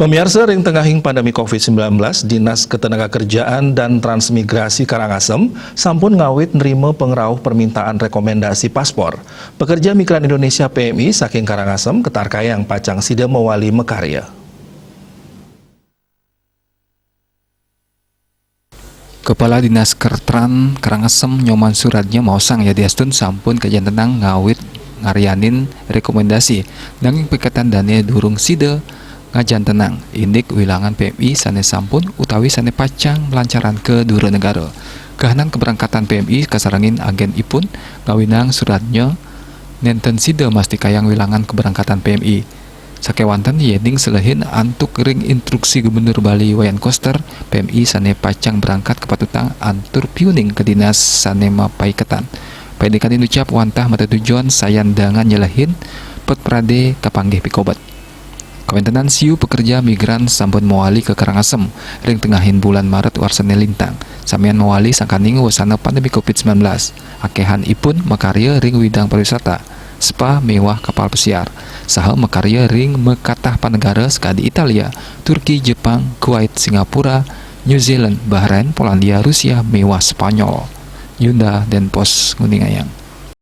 Pemirsa ring tengahing pandemi COVID-19, Dinas Ketenagakerjaan dan Transmigrasi Karangasem sampun ngawit nerima pengrauh permintaan rekomendasi paspor. Pekerja Migran Indonesia PMI saking Karangasem ketarkayang pacang sida mewali mekarya. Kepala Dinas Kertran Karangasem Nyoman Suradnya mausang ya diastun sampun kajian tenang ngawit ngarianin rekomendasi nanging pikatan dane durung sida ngajan tenang indik wilangan PMI sane sampun utawi sane pacang melancaran ke dura negara. Kahanan keberangkatan PMI kasarangin agen ipun ngawinang suratnya nenten sida masti kayang wilangan keberangkatan PMI. Sakewanten yeding selehin antuk ring instruksi Gubernur Bali Wayan Koster PMI sane pacang berangkat ke patutang antur piuning ke dinas sane mapaiketan. Pendikan ucap wantah mata tujuan sayandangan nyelehin pet prade kapanggih pikobat. Kementenan siu pekerja migran sampun mewali ke Karangasem ring tengahin bulan Maret warsane lintang. Samian mewali sangkaning wasana pandemi COVID-19. Akehan ipun makarya ring widang pariwisata, spa mewah kapal pesiar. Saha makarya ring mekatah panegara sekadi Italia, Turki, Jepang, Kuwait, Singapura, New Zealand, Bahrain, Polandia, Rusia, mewah Spanyol. Yunda dan Pos Nguningayang.